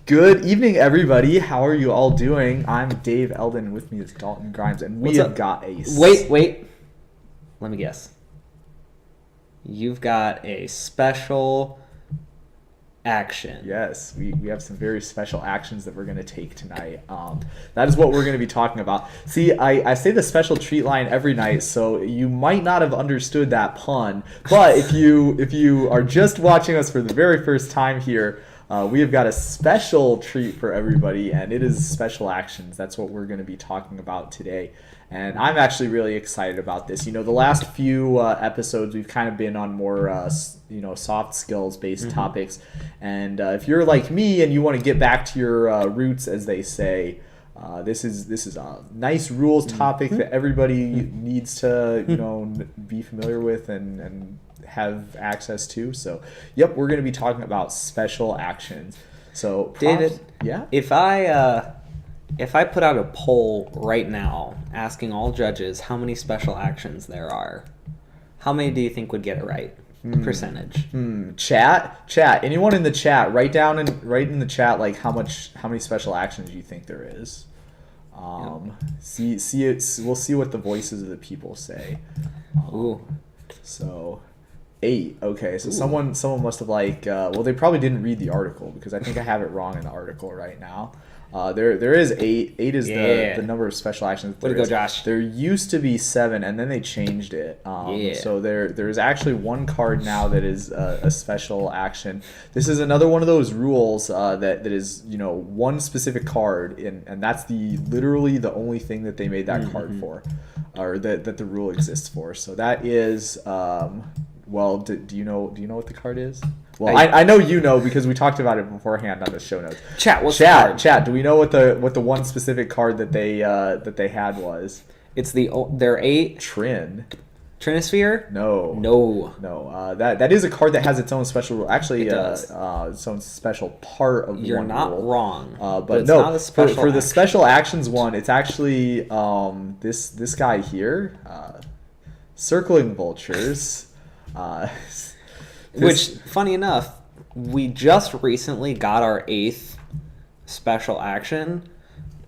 Good evening, everybody. How are you all doing? I'm Dave Eldon, and with me is Dalton Grimes, and we What's have up? got a... Wait. Let me guess. You've got a special action. Yes, we have some very special actions that we're going to take tonight. That is what we're going to be talking about. See, I say the special treat line every night, so you might not have understood that pun. But if you are just watching us for the very first time here, we have got a special treat for everybody, and it is special actions. That's what we're going to be talking about today. And I'm actually really excited about this. You know, the last few episodes, we've kind of been on more, soft skills-based topics. And if you're like me and you want to get back to your roots, as they say, this is a nice rules topic that everybody needs to, be familiar with and have access to. So, yep, we're going to be talking about special actions. So, David, yeah? If I put out a poll right now asking all judges how many special actions there are, how many do you think would get it right? Percentage. Chat. Anyone in the chat, write in the chat like how many special actions you think there is. See it. We'll see what the voices of the people say. Ooh. So 8. Okay, so someone must have they probably didn't read the article, because I think I have it wrong in the article right now. There is 8. 8 is the number of special actions. Way to go, Josh. There used to be 7, and then they changed it. So there's actually one card now that is a special action. This is another one of those rules that is one specific card, and that's literally the only thing that they made that card for, or that the rule exists for. So that is do you know what the card is? Well, I know you know, because we talked about it beforehand on the show notes. Chat, what's the card? Chat, do we know what the one specific card that they had was? It's their 8 Trinisphere? No. That is a card that has its own special rule. Actually, It does. Its own special part of You're one not rule. wrong. But it's no, not a special for the action. special actions one, it's actually this guy here, circling vultures. Which, funny enough, we just recently got our 8th special action.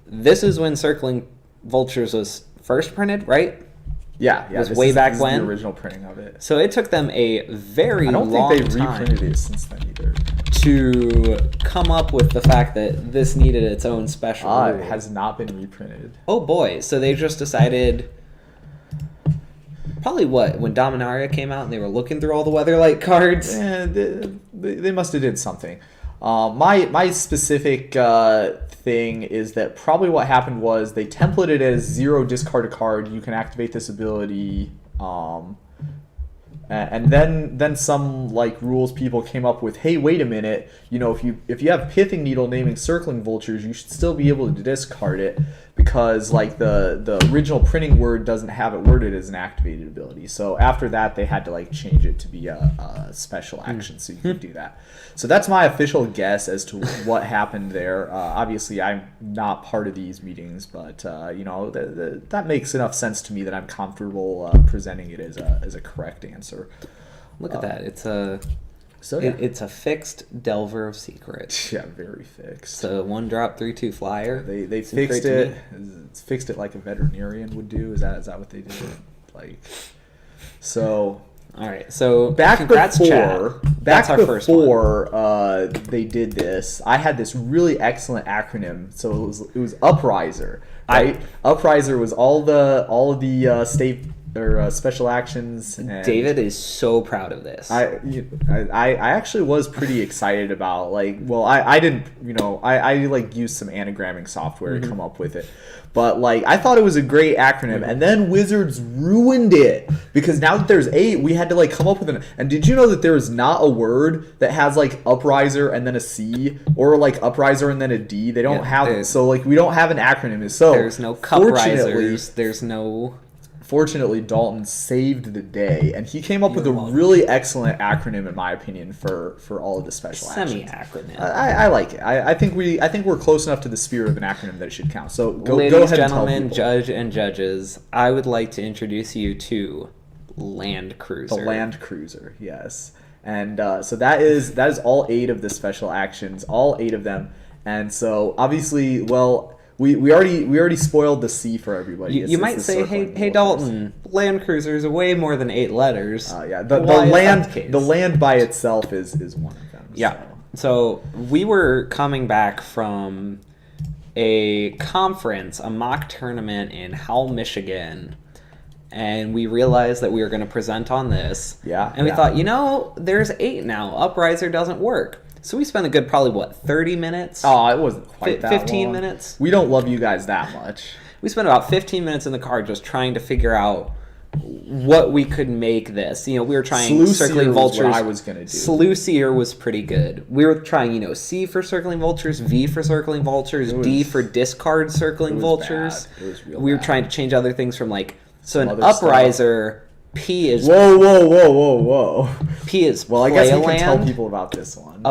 This is when Circling Vultures was first printed, right? Yeah. Was way back this when? Is the original printing of it. So it took them a very long time. I don't think they reprinted it since then either. To come up with the fact that this needed its own special rule. It has not been reprinted. Oh boy, so they just decided... Probably when Dominaria came out and they were looking through all the Weatherlight cards. They must have did something. My specific thing is that probably what happened was they templated it as 0 discard a card. You can activate this ability, and then some rules people came up with. Hey, wait a minute! If you have Pithing Needle naming Circling Vultures, you should still be able to discard it, because the original printing word doesn't have it worded as an activated ability. So after that, they had to change it to be a special action, so you can do that. So that's my official guess as to what happened there. Obviously, I'm not part of these meetings, but that makes enough sense to me that I'm comfortable presenting it as a correct answer. Look at that! It's it's a fixed Delver of Secret. Yeah, very fixed. So 1-drop 3/2 flyer. They fixed it. It's fixed it like a veterinarian would do. Is that what they did? So. All right. So back before first they did this, I had this really excellent acronym. So it was Upriser. Right? Upriser was all of the state or special actions. And David is so proud of this. I actually was pretty excited about I didn't I used some anagramming software to come up with it, but I thought it was a great acronym, and then Wizards ruined it, because now that there's 8, we had to come up with an. And did you know that there is not a word that has Upriser and then a C, or Upriser and then a D? They don't have it, so we don't have an acronym. So there's no cup risers. There's no. Fortunately, Dalton saved the day, and he came up with a really excellent acronym, in my opinion, for all of the special actions. Semi-acronym. I like it. I think we're close enough to the spirit of an acronym that it should count. So go Ladies, ahead and tell gentlemen, people. judge and judges, I would like to introduce you to Land Cruiser. The Land Cruiser, yes. And so that is all 8 of the special actions, all 8 of them. And so obviously, well, we already spoiled the C for everybody. You It's might the say, circling hey vultures. Dalton, Land Cruisers are way more than 8 letters. Yeah, the Why is that land the case? the land by itself is one of them. Yeah. So. So we were coming back from a conference, a mock tournament in Howell, Michigan, and we realized that we were going to present on this. Yeah, And we yeah. thought, there's 8 now. Upriser doesn't work. So we spent a good probably, 30 minutes? Oh, it wasn't quite that 15 long. minutes? We don't love you guys that much. We spent about 15 minutes in the car just trying to figure out what we could make this. We were trying Sleuth Circling Seer was Vultures. what I was gonna do. Sleuth Seer was pretty good. We were trying, C for Circling Vultures, V for Circling Vultures, D for discard Circling it was Vultures. bad. It was real We were bad. trying to change other things from so an other stuff. Upriser, P is Whoa. P is Well, I play guess a we can tell land. people about this one.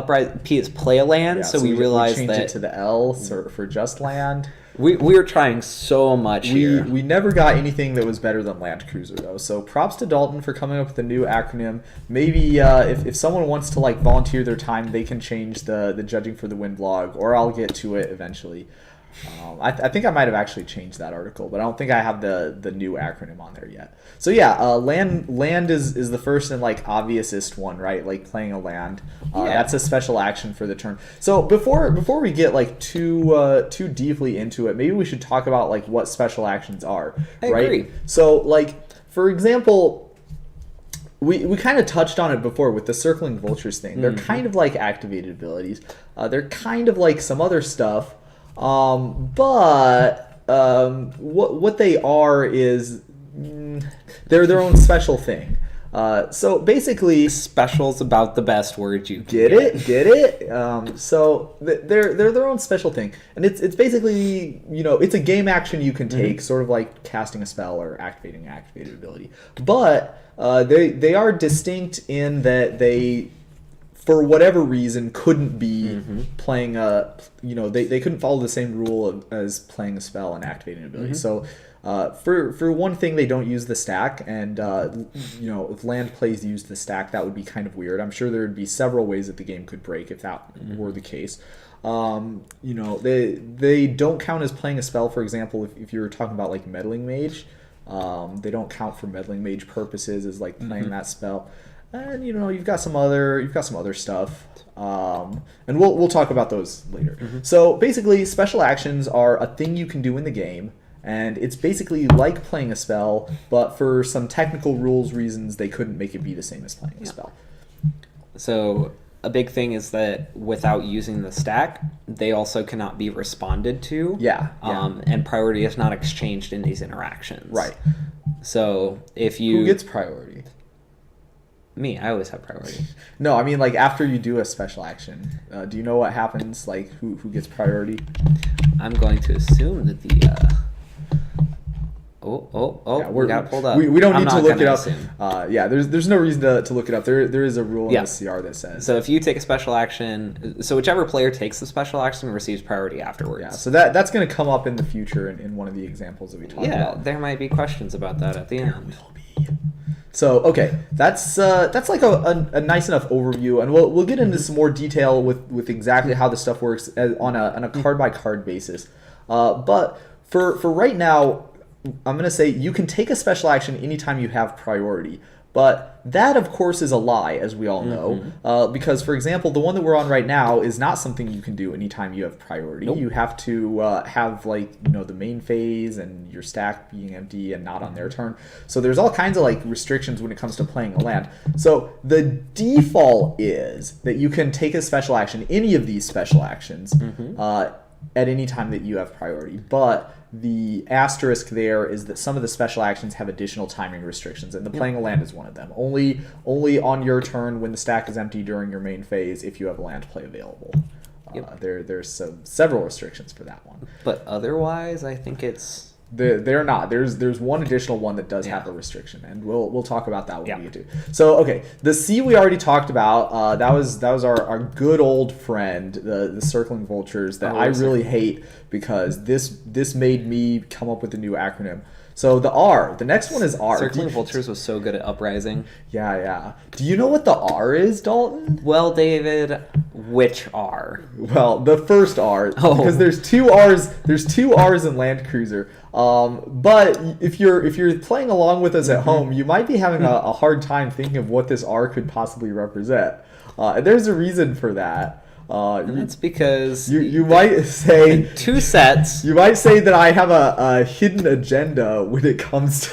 P is play a land, Yeah, so we realized changed that it to the L for just land. we were trying so much here. We never got anything that was better than Land Cruiser though. So props to Dalton for coming up with a new acronym. Maybe if someone wants to volunteer their time, they can change the Judging for the Win blog, or I'll get to it eventually. I think I might have actually changed that article, but I don't think I have the new acronym on there yet. So yeah, land is the first and obviousest one, right? Playing a land. Yeah. That's a special action for the turn. So before we get too deeply into it, maybe we should talk about what special actions are. I right? agree. So for example, we kind of touched on it before with the Circling Vultures thing. They're kind of like activated abilities. They're kind of like some other stuff. But what they are is they're their own special thing. So basically, Special's about the best word you can get it. So they're their own special thing, and it's basically it's a game action you can take, sort of like casting a spell or activating an activated ability. But they are distinct in that they, for whatever reason, couldn't be playing they couldn't follow the same rule as playing a spell and activating an ability. So for one thing, they don't use the stack, and if land plays use the stack, that would be kind of weird. I'm sure there would be several ways that the game could break if that were the case. They don't count as playing a spell. For example, if you were talking about Meddling Mage, they don't count for Meddling Mage purposes as playing that spell. And you've got some other stuff, and we'll talk about those later. So basically, special actions are a thing you can do in the game, and it's basically like playing a spell, but for some technical rules reasons, they couldn't make it be the same as playing a spell. So a big thing is that without using the stack, they also cannot be responded to. Yeah. And priority is not exchanged in these interactions. Right. So if you Who gets priority? me, I always have priority. No, I mean after you do a special action, do you know what happens? Who gets priority? I'm going to assume that the Yeah, we got pulled up. We don't I'm need to not look gonna it up. assume. There's no reason to look it up. There is a rule in Yeah. the CR that says. So if you take a special action, so whichever player takes the special action receives priority afterwards. Yeah, so that's going to come up in the future in one of the examples that we talk Yeah, about. there might be questions about that at the end. So okay, that's like a nice enough overview, and we'll get into some more detail with exactly how this stuff works on a card by card basis. But for right now, I'm gonna say you can take a special action anytime you have priority. But that, of course, is a lie, as we all know, because, for example, the one that we're on right now is not something you can do anytime you have priority. Nope. You have to have, the main phase and your stack being empty and not on their turn. So there's all kinds of, restrictions when it comes to playing a land. So the default is that you can take a special action, any of these special actions, at any time that you have priority. But the asterisk there is that some of the special actions have additional timing restrictions, and the playing a land is one of them. Only on your turn when the stack is empty during your main phase if you have a land play available. There's several restrictions for that one. But otherwise, I think it's... They're not. There's one additional one that does have a restriction, and we'll talk about that when we get to. So okay, the C we already talked about. That was our good old friend, the Circling Vultures, that I really hate because this made me come up with a new acronym. So the R, the next one is R. Circling Vultures was so good at Uprising. Yeah. Do you know what the R is, Dalton? Well, David, Which R? Well, the first R, Oh. because there's two R's. There's two R's in Land Cruiser. But if you're playing along with us at home, you might be having a hard time thinking of what this R could possibly represent. And there's a reason for that. That's because You might say two sets. you might say that I have a hidden agenda when it comes to.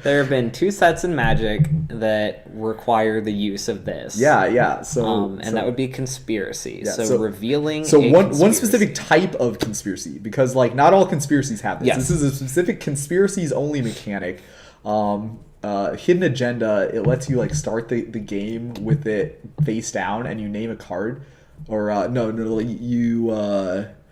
There have been two sets in Magic that require the use of this. Yeah. So that would be conspiracy. Yeah, so revealing. So a one conspiracy. specific type of conspiracy, because like not all conspiracies have this. Yes. This is a specific conspiracies only mechanic. Hidden agenda. It lets you like start the game with it face down, and you name a card, or you.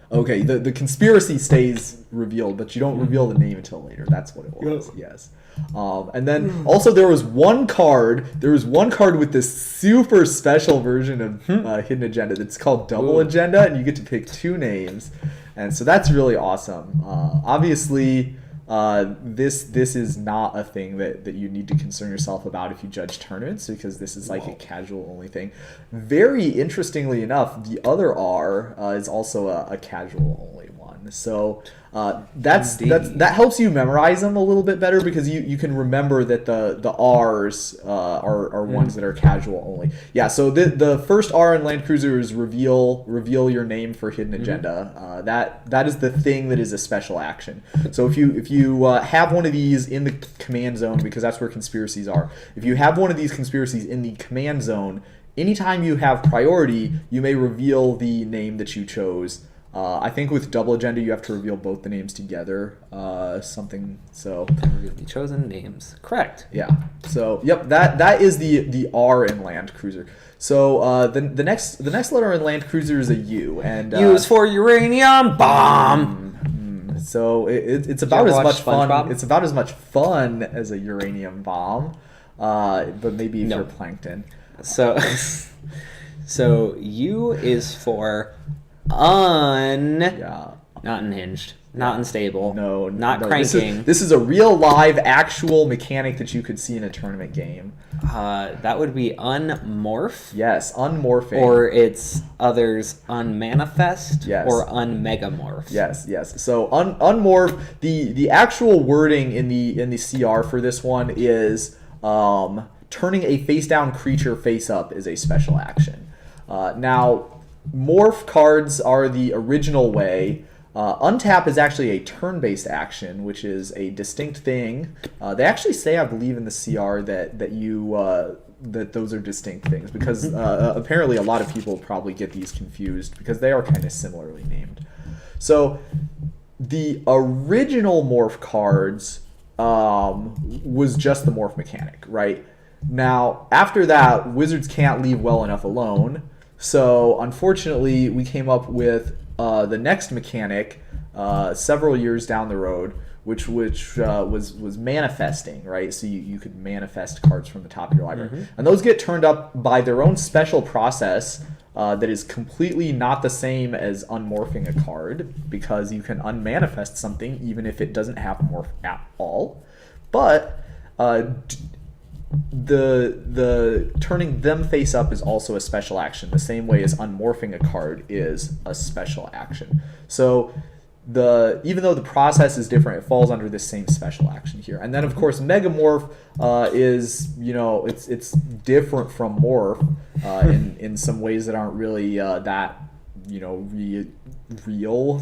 Okay, the conspiracy stays revealed, but you don't reveal the name until later. That's what it was. Yes. And then also there was one card. There was one card with this super special version of Hidden Agenda that's called Double Agenda, and you get to pick two names, and so that's really awesome. Obviously, this is not a thing that you need to concern yourself about if you judge tournaments, because this is like a casual only thing. Very interestingly enough, the other R is also a casual only one. So that helps you memorize them a little bit better, because you can remember that the R's are ones that are casual only. Yeah. So the first R in Land Cruiser is reveal your name for Hidden Agenda. That is the thing that is a special action. So if you have one of these in the command zone, because that's where conspiracies are. If you have one of these conspiracies in the command zone, anytime you have priority, you may reveal the name that you chose. I think with Double Agenda, you have to reveal both the names together. The chosen names. Correct. Yeah. So yep, that is the R in Land Cruiser. So the next letter in Land Cruiser is a U, and Use for uranium bomb. So it's about as watch much fun. SpongeBob? It's about as much fun as a uranium bomb, but maybe if No. you're plankton. So U is for Yeah. not unhinged, not unstable, No, not no, cranking. This is a real live actual mechanic that you could see in a tournament game. That would be unmorph, Yes, unmorphing. or its others unmanifest, Yes. or unmegamorph. Yes. So unmorph. The actual wording in the CR for this one is turning a face down creature face up is a special action. Now, morph cards are the original way. Untap is actually a turn-based action, which is a distinct thing. They actually say, I believe, in the CR that those are distinct things, because apparently a lot of people probably get these confused because they are kind of similarly named. So the original morph cards was just the morph mechanic, right? Now, after that, Wizards can't leave well enough alone. So unfortunately, we came up with the next mechanic several years down the road, which was manifesting, right? So you could manifest cards from the top of your library, and those get turned up by their own special process that is completely not the same as unmorphing a card, because you can unmanifest something even if it doesn't have morph at all. But the turning them face up is also a special action, the same way as unmorphing a card is a special action. So even though the process is different, it falls under this same special action here. And then of course Megamorph is, it's different from Morph in some ways that aren't really that real.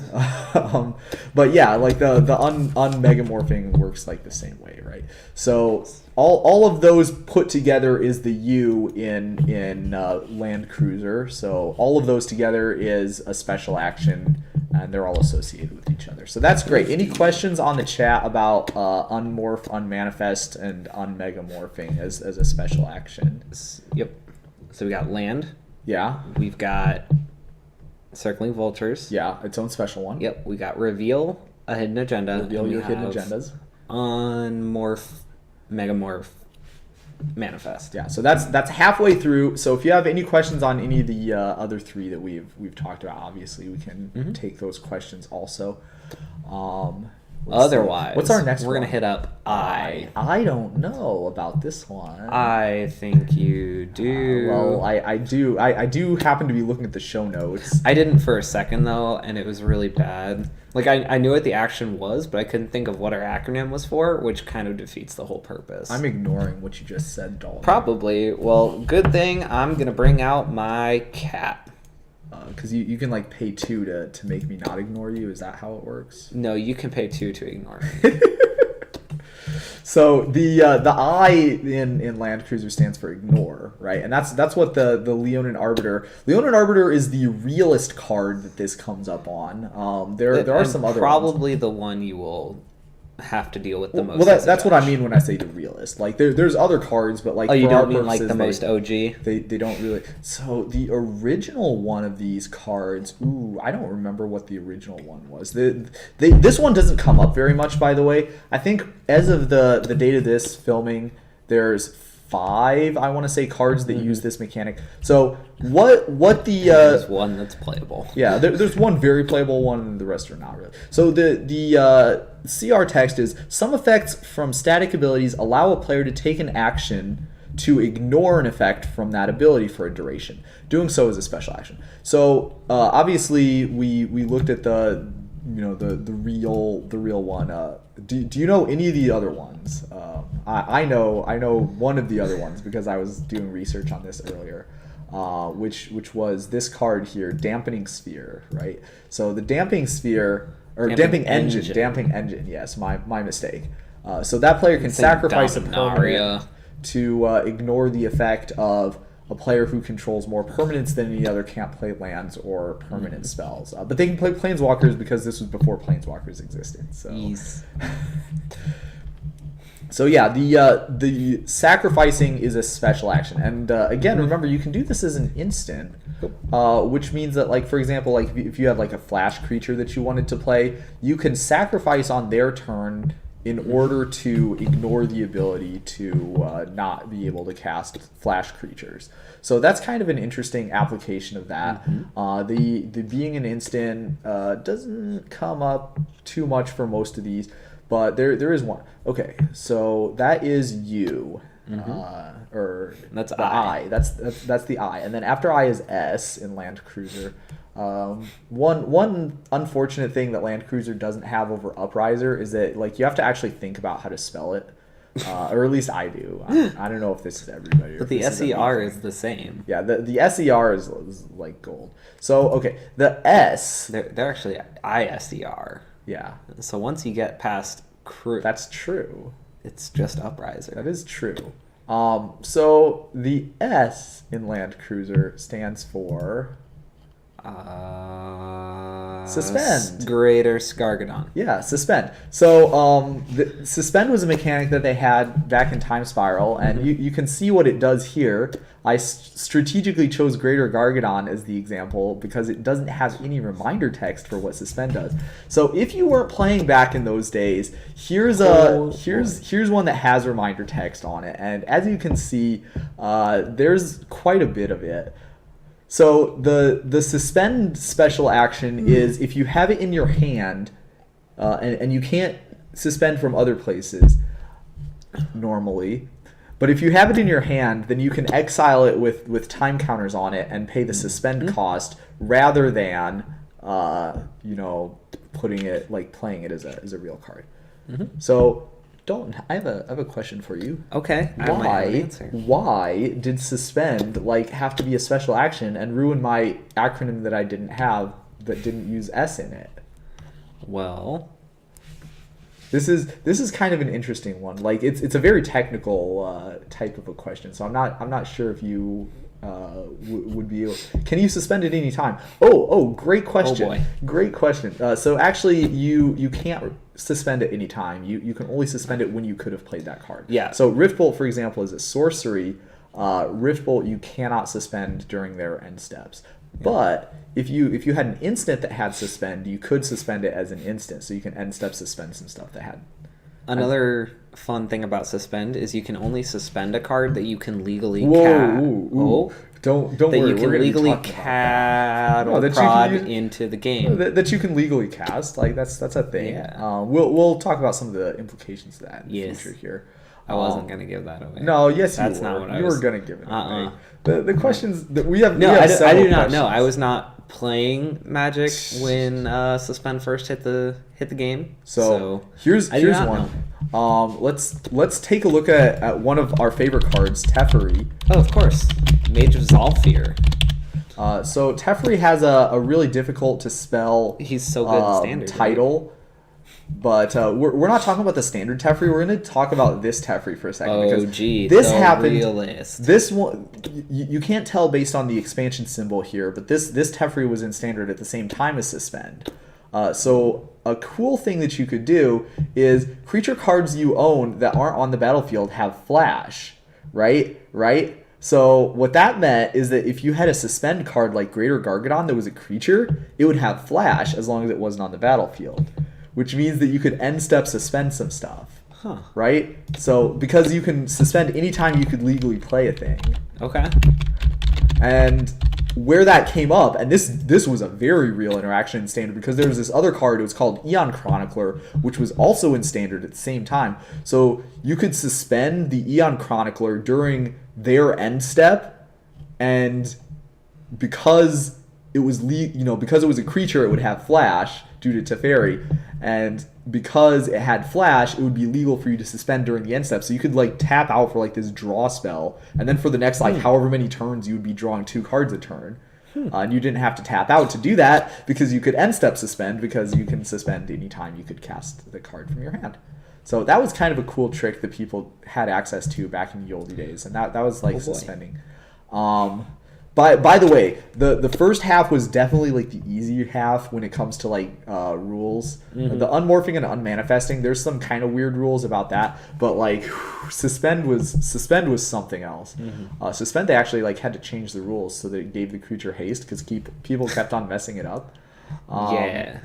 But yeah, like the unmegamorphing works like the same way, right? So all of those put together is the U in Land Cruiser. So all of those together is a special action, and they're all associated with each other. So that's great. Any questions on the chat about unmorph, unmanifest, and unmegamorphing as a special action? Yep. So we got land. Yeah. We've got circling vultures. Yeah, its own special one. Yep. We got reveal a hidden agenda. Reveal and we your hidden have agendas. Unmorph, megamorph, manifest. Yeah, so that's halfway through. So if you have any questions on any of the other three that we've talked about, obviously we can take those questions also. Otherwise, what's our next we're one? gonna hit up I. I don't know about this one. I think you do. Well, I do. I do happen to be looking at the show notes. I didn't for a second though, and it was really bad. Like I knew what the action was, but I couldn't think of what our acronym was for, which kind of defeats the whole purpose. I'm ignoring what you just said, Dalton. Probably. Well, good thing I'm gonna bring out my cat. Because you can like pay 2 to make me not ignore you. Is that how it works? No, you can pay 2 to ignore me. So the I in Land Cruiser stands for ignore, right? And that's what the Leonin Arbiter. Leonin Arbiter is the realist card that this comes up on. There are some other ones. Probably the one you will have to deal with the most. Well, as a that's what I judge. mean when I say the realist. Like there's other cards, but like Oh, you for our don't mean like the purposes, most OG? They don't really. So the original one of these cards, ooh, I don't remember what the original one was. This one doesn't come up very much, by the way. I think as of the date of this filming, there's 5, I want to say, cards that use this mechanic. So what the There's one that's playable. yeah, there's one very playable one, and the rest are not really. So the CR text is, some effects from static abilities allow a player to take an action to ignore an effect from that ability for a duration. Doing so is a special action. So obviously we looked at the real one. Do you know any of the other ones? I know one of the other ones because I was doing research on this earlier. Which was this card here, Dampening Sphere, right? So the Damping Sphere, or Damping Engine, yes, my mistake. So that player can sacrifice a permanent to ignore the effect of a player who controls more permanents than any other can't play lands or permanent spells. But they can play Planeswalkers because this was before Planeswalkers existed. So. Yes. So yeah, the sacrificing is a special action, and again, remember you can do this as an instant, which means that, like, for example, like if you have like a flash creature that you wanted to play, you can sacrifice on their turn in order to ignore the ability to not be able to cast flash creatures. So that's kind of an interesting application of that. The being an instant doesn't come up too much for most of these. But there is one. Okay, so that is you, or that's the I. That's the I, and then after I is S in Land Cruiser. One unfortunate thing that Land Cruiser doesn't have over Upriser is that, like, you have to actually think about how to spell it, or at least I do. I don't know if this is everybody. But the SER is the same. Yeah, the SER is like gold. So okay, the S. They're actually ISER. Yeah, So once you get past crew, that's true. it's just Upriser. That is true. So the S in Land Cruiser stands for Suspend. Greater Skargadon. Yeah, Suspend. So Suspend was a mechanic that they had back in Time Spiral, and you can see what it does here. I strategically chose Greater Gargadon as the example because it doesn't have any reminder text for what Suspend does. So if you weren't playing back in those days, here's one that has reminder text on it, and as you can see, there's quite a bit of it. So the Suspend special action is if you have it in your hand, and you can't suspend from other places normally, but if you have it in your hand, then you can exile it with time counters on it and pay the suspend cost rather than putting it, like, playing it as a real card. So Dalton, I have a question for you. Okay. I might have an answer. Why did Suspend have to be a special action and ruin my acronym that I didn't have that didn't use S in it? Well, This is kind of an interesting one. Like, it's a very technical type of a question, so I'm not sure if you would be able. Can you suspend at any time? Oh, great question. Oh boy. Great question. So actually, you can't suspend at any time. You can only suspend it when you could have played that card. Yeah. So Riftbolt, for example, is a sorcery. Riftbolt you cannot suspend during their end steps. But if you had an instant that had suspend, you could suspend it as an instant, so you can end step suspend some stuff that had Another fun thing about suspend is you can only suspend a card that you can legally Whoa, don't that worry. you can we're gonna be legally talking about that. cattle No, that you can prod use- into the game. That you can legally cast, like that's a thing. Yeah. We'll talk about some of the implications of that in the Yes. future here. I wasn't gonna give that away. No, yes, That's you not were. what I You was- were gonna give it Uh-uh. away. The questions that we have. No, we have I do several not know. I questions. was not playing Magic when suspend first hit the game. So here's I do not one. Let's take a look at one of our favorite cards, Teferi. Oh, of course, Mage of Zolfir. So Teferi has a really difficult to spell He's so good in standard. right? title. But we're not talking about the standard Teferi. We're going to talk about this Teferi for a second. Oh, because gee, this the happened. realist. This one, you can't tell based on the expansion symbol here, but this Teferi was in standard at the same time as suspend. So a cool thing that you could do is creature cards you own that aren't on the battlefield have flash, right? So what that meant is that if you had a suspend card like Greater Gargadon that was a creature, it would have flash as long as it wasn't on the battlefield, which means that you could end step suspend some stuff. Huh. Right? So because you can suspend anytime you could legally play a thing. Okay. And where that came up, and this was a very real interaction in standard because there was this other card, it was called Eon Chronicler, which was also in standard at the same time. So you could suspend the Eon Chronicler during their end step, and because it was because it was a creature, it would have flash due to Teferi, and because it had flash, it would be legal for you to suspend during the end step. So you could like tap out for like this draw spell, and then for the next like however many turns, you would be drawing 2 cards a turn. And you didn't have to tap out to do that because you could end step suspend, because you can suspend anytime you could cast the card from your hand. So that was kind of a cool trick that people had access to back in the oldie days, and that was like suspending. By the way, the first half was definitely like the easier half when it comes to like rules. Mm-hmm. The unmorphing and unmanifesting, there's some kind of weird rules about that, but like suspend was something else. Mm-hmm. Suspend, they actually like had to change the rules so that it gave the creature haste because people kept on messing it up. Yeah,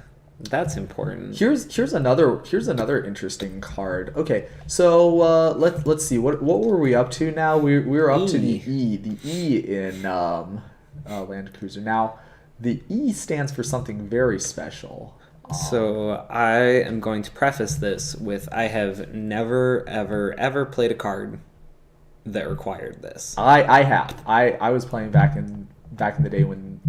that's important. Here's another interesting card. Okay, so let's see what were we up to now? We were up to the E in Land Cruiser. Now the E stands for something very special. So I am going to preface this with I have never ever played a card that required this. I have. I was playing back in the day when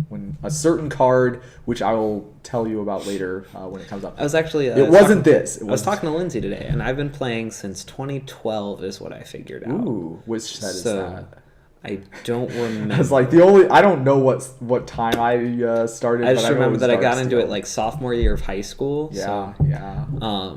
a certain card, which I will tell you about later when it comes up. I was actually It wasn't this. It I was talking to Lindsay today, and I've been playing since 2012 is what I figured out. Ooh, which set is So, that? I don't remember. It's like I don't know what time I started. I just but remember know that I it got was into dark it like sophomore year of high school. still. Yeah.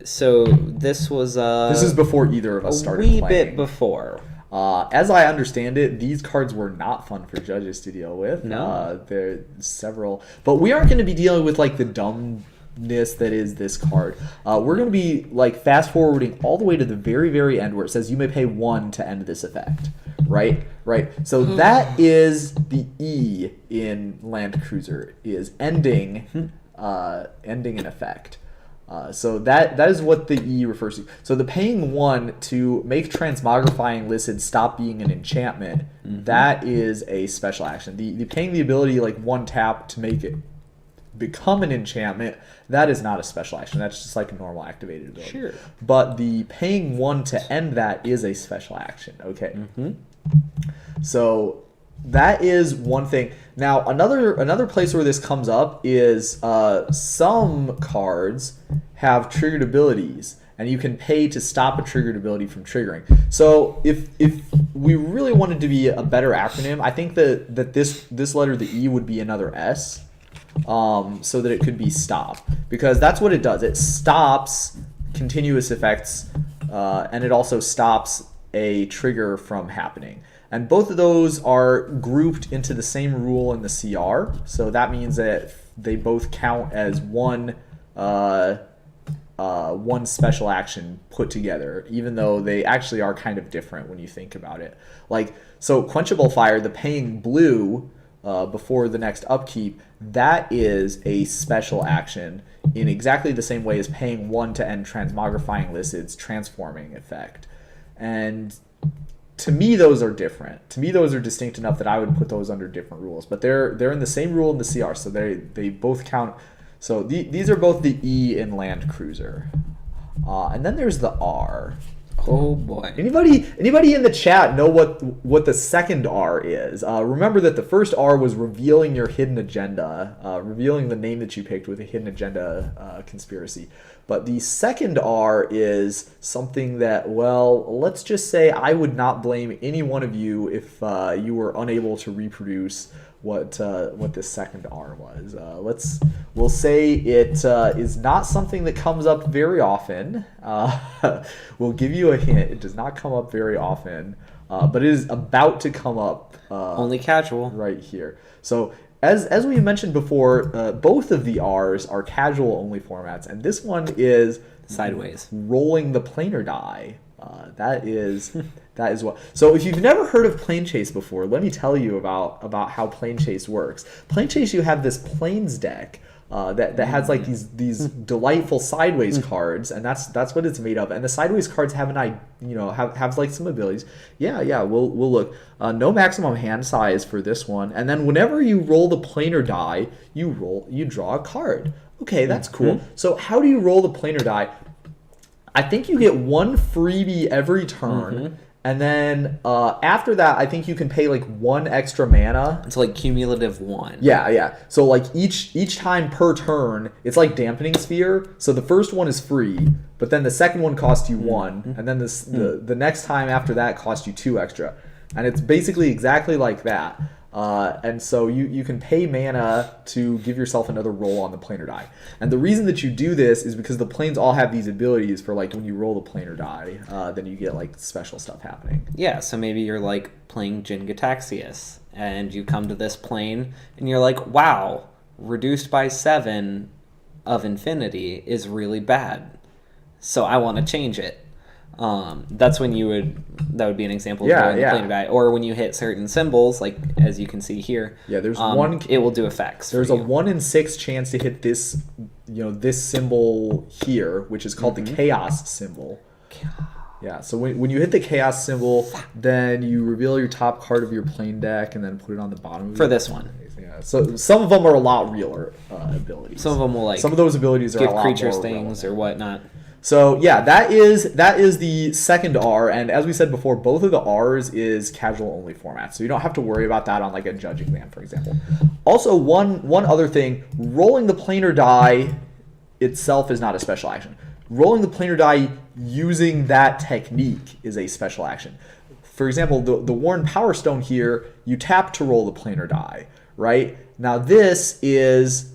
So this was This is before either of us a started wee playing. bit before. As I understand it, these cards were not fun for judges to deal with. No. There are several, but we aren't going to be dealing with like the dumbness that is this card. We're going to be like fast forwarding all the way to the very, very end where it says you may pay 1 to end this effect. Right. So that is the E in Land Cruiser, is ending an effect. So that is what the E refers to. So the paying 1 to make Transmogrifying Listen stop being an enchantment, that is a special action. The paying the ability like 1 tap to make it become an enchantment, that is not a special action. That's just like a normal activated ability. Sure. But the paying 1 to end that is a special action. Okay. So that is one thing. Now another place where this comes up is some cards have triggered abilities, and you can pay to stop a triggered ability from triggering. So if we really wanted to be a better acronym, I think that this letter, the E, would be another S, so that it could be stop, because that's what it does. It stops continuous effects, and it also stops a trigger from happening. And both of those are grouped into the same rule in the CR. So that means that they both count as one special action put together, even though they actually are kind of different when you think about it. Like, so Quenchable Fire, the paying blue, before the next upkeep, that is a special action in exactly the same way as paying 1 to end Transmogrifying Lizard's transforming effect. And to me, those are different. To me, those are distinct enough that I would put those under different rules. But they're in the same rule in the CR, so they both count. So these are both the E in Land Cruiser. And then there's the R. Oh boy. Anybody in the chat know what the second R is? Remember that the first R was revealing your hidden agenda, revealing the name that you picked with a hidden agenda conspiracy. But the second R is something that, well, let's just say I would not blame any one of you if you were unable to reproduce what this second R was. We'll say it is not something that comes up very often. We'll give you a hint. It does not come up very often, but it is about to come up. Only casual. Right here. So as we mentioned before, both of the R's are casual only formats, and this one is Sideways. Rolling the planar die. That is what. So if you've never heard of Plane Chase before, let me tell you about how Plane Chase works. Plane Chase, you have this planes deck that has like these delightful sideways cards, and that's what it's made of. And the sideways cards have have like some abilities. Yeah. We'll look. No maximum hand size for this one, and then whenever you roll the planar die, you draw a card. Okay, that's cool. So how do you roll the planar die? I think you get one freebie every turn, and then after that, I think you can pay like 1 extra mana. It's like cumulative 1. Yeah. So like each time per turn, it's like Dampening Sphere. So the first one is free, but then the second one costs you 1, and then the next time after that costs you 2 extra, and it's basically exactly like that. And so you can pay mana to give yourself another roll on the planar die. And the reason that you do this is because the planes all have these abilities for like when you roll the planar die, then you get like special stuff happening. Yeah, so maybe you're like playing Jin-Gitaxias and you come to this plane and you're like, wow, reduced by 7 of infinity is really bad. So I want to change it. That's when that would be an example of rolling the planar die. Or when you hit certain symbols, like as you can see here, there's it will do effects. There's a 1 in 6 chance to hit this, this symbol here, which is called the chaos symbol. Yeah, so when you hit the chaos symbol, then you reveal your top card of your plane deck and then put it on the bottom of for this one. Yeah, so some of them are a lot realer abilities. Some of them will like some of those abilities are give a lot creatures more things relevant. or whatnot. So yeah, that is the second R, and as we said before, both of the R's is casual only format, so you don't have to worry about that on like a judge exam, for example. Also, one other thing, rolling the planar die itself is not a special action. Rolling the planar die using that technique is a special action. For example, the Worn Power Stone here, you tap to roll the planar die, right? Now this is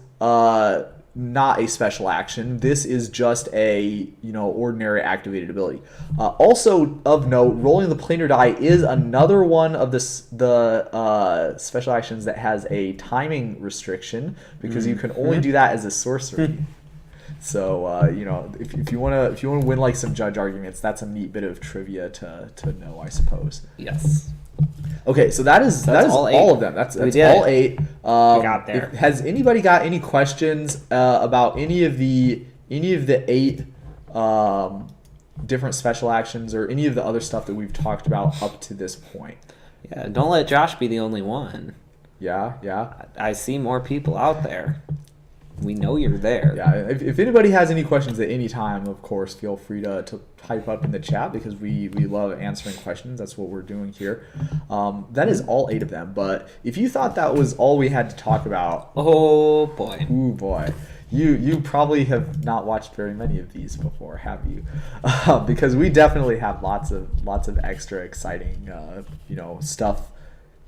not a special action. This is just a ordinary activated ability. Also of note, rolling the planar die is another one of the special actions that has a timing restriction because you can only do that as a sorcery. So if you want to win like some judge arguments, that's a neat bit of trivia to know, I suppose. Yes. Okay, so that is all of them. That's all 8. We got there. Has anybody got any questions about any of the 8 different special actions or any of the other stuff that we've talked about up to this point? Yeah, don't let Josh be the only one. Yeah. I see more people out there. We know you're there. Yeah, if anybody has any questions at any time, of course, feel free to type up in the chat because we love answering questions. That's what we're doing here. That is all 8 of them. But if you thought that was all we had to talk about, oh boy, you probably have not watched very many of these before, have you? Because we definitely have lots of extra exciting stuff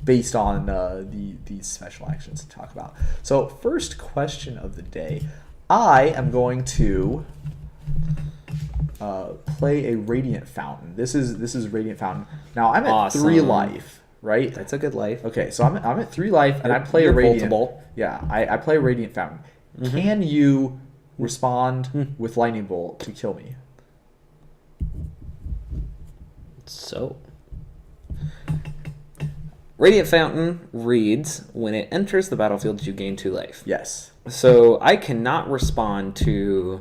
based on these special actions to talk about. So first question of the day, I am going to play a Radiant Fountain. This is Radiant Fountain. Now I'm at 3 life, right? That's a good life. Okay, so I'm at 3 life and I play a Radiant. Voltable. Yeah, I play a Radiant Fountain. Can you respond with Lightning Bolt to kill me? So Radiant Fountain reads, when it enters the battlefield, you gain 2 life. Yes. So I cannot respond to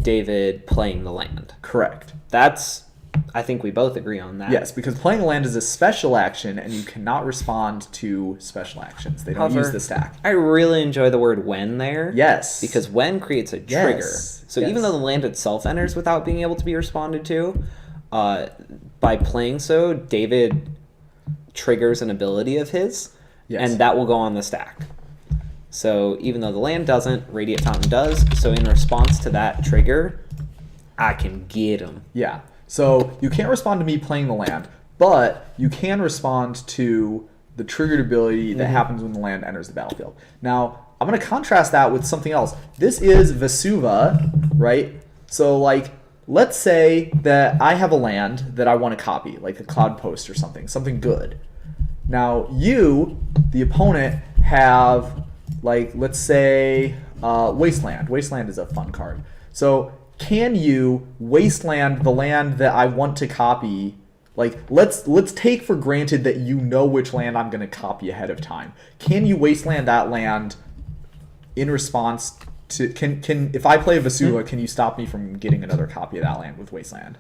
David playing the land. Correct. I think we both agree on that. Yes, because playing a land is a special action, and you cannot respond to special actions. They don't However, use the stack. I really enjoy the word when there. Yes. Because when creates a trigger. Yes. So Yes. even though the land itself enters without being able to be responded to, by playing so, David triggers an ability of his, Yes. and that will go on the stack. So even though the land doesn't, Radiant Fountain does. So in response to that trigger, I can get him. Yeah. So you can't respond to me playing the land, but you can respond to the triggered ability that happens when the land enters the battlefield. Now, I'm going to contrast that with something else. This is Vesuva, right? So, like, let's say that I have a land that I want to copy, like a Cloud Post or something good. Now, you, the opponent, have, like, let's say, Wasteland. Wasteland is a fun card. So, can you wasteland the land that I want to copy? Like, let's take for granted that you know which land I'm going to copy ahead of time. Can you wasteland that land in response to can if I play Vesuva, can you stop me from getting another copy of that land with wasteland?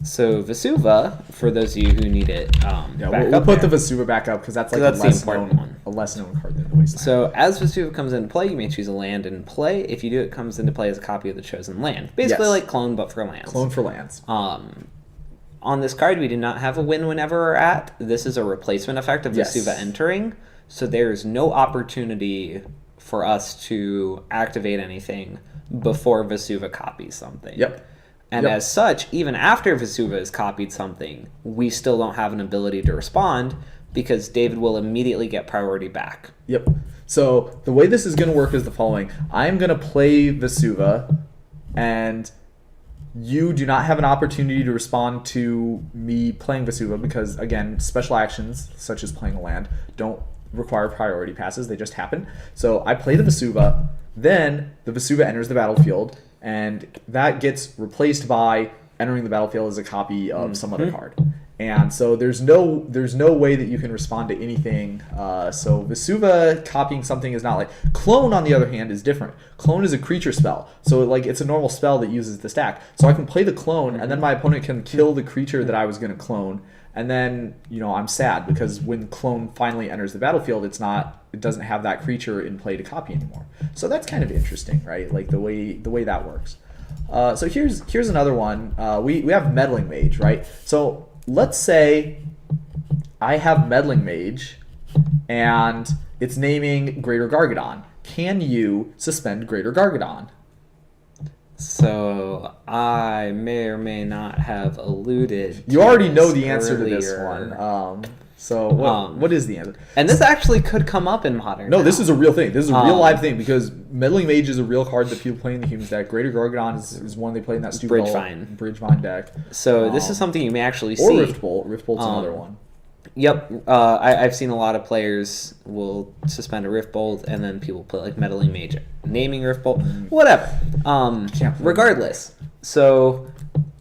So Vesuva, for those of you who need it, Yeah, back we'll up put there. the Vesuva back up because that's like That's a the less important known one. a less known card than the wasteland. So as Vesuva comes into play, you may choose a land in play. If you do, it comes into play as a copy of the chosen land. Basically Yes. like clone, but for lands. Clone for lands. On this card, we do not have a win whenever we're at. This is a replacement effect of Yes. Vesuva entering. So there is no opportunity for us to activate anything before Vesuva copies something. Yep. And Yep. as such, even after Vesuva has copied something, we still don't have an ability to respond because David will immediately get priority back. Yep. So the way this is going to work is the following. I'm going to play Vesuva, and you do not have an opportunity to respond to me playing Vesuva because, again, special actions, such as playing a land, don't require priority passes. They just happen. So I play the Vesuva, then the Vesuva enters the battlefield, and that gets replaced by entering the battlefield as a copy of some other card. And so there's no way that you can respond to anything. So Vesuva copying something is not like Clone. On the other hand, is different. Clone is a creature spell, so like it's a normal spell that uses the stack. So I can play the clone, and then my opponent can kill the creature that I was going to clone, and then I'm sad because when Clone finally enters the battlefield, it doesn't have that creature in play to copy anymore. So that's kind of interesting, right? Like the way that works. So here's another one. We have Meddling Mage, right? So let's say I have Meddling Mage, and it's naming Greater Gargadon. Can you suspend Greater Gargadon? So I may or may not have alluded. You to already know this the answer to this earlier. one. So what is the answer? And this actually could come up in Modern. No, now. this is a real thing. This is a real live thing because Meddling Mage is a real card that people play in the Humans deck. Greater Gargadon is one they play in that stupid Bridgevine deck. So this is something you may actually Or see. Rift Bolt. Rift Bolt's another one. Yep, I've seen a lot of players will suspend a Rift Bolt, and then people play like Meddling Mage, naming Rift Bolt, whatever. Regardless, so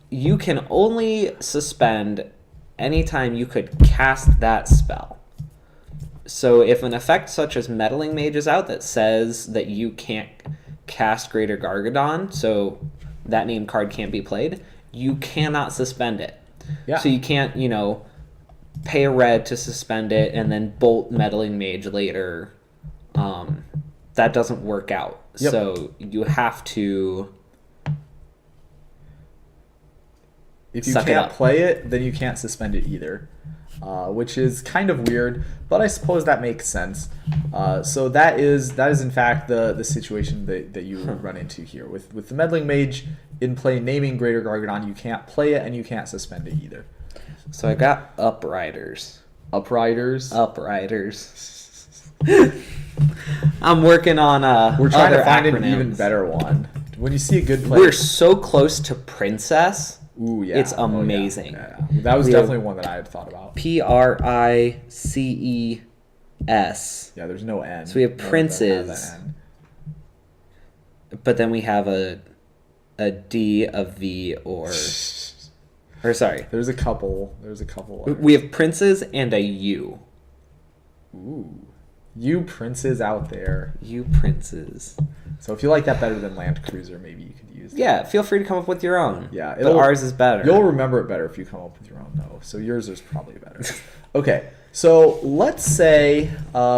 you can only suspend anytime you could cast that spell. So if an effect such as Meddling Mage is out that says that you can't cast Greater Gargadon, so that named card can't be played, you cannot suspend it. Yeah. So you can't, pay a red to suspend it and then bolt Meddling Mage later. That doesn't work out. Yep. So you have to. If you Suck it can't up. play it, then you can't suspend it either, which is kind of weird, but I suppose that makes sense. So that is in fact the situation that you run into here with the Meddling Mage in play naming Greater Gargadon. You can't play it and you can't suspend it either. So I got Upriders. Upriders. I'm working on We're trying to other find acronyms. an even better one. When you see a good play, We're so close to Princess. ooh yeah, It's Oh, yeah. amazing. Yeah. That was We have- definitely one that I had thought about. Prices. Yeah, there's no N. So we have No, it doesn't have princes. that N. But then we have a D, a V, or sorry. There's a couple. We have princes and a U. Ooh. You princes out there. You princes. So if you like that better than Land Cruiser, maybe you could use that. Yeah, feel free to come up with your own. Yeah, but ours is better. You'll remember it better if you come up with your own, though. So yours is probably better. Okay, so let's say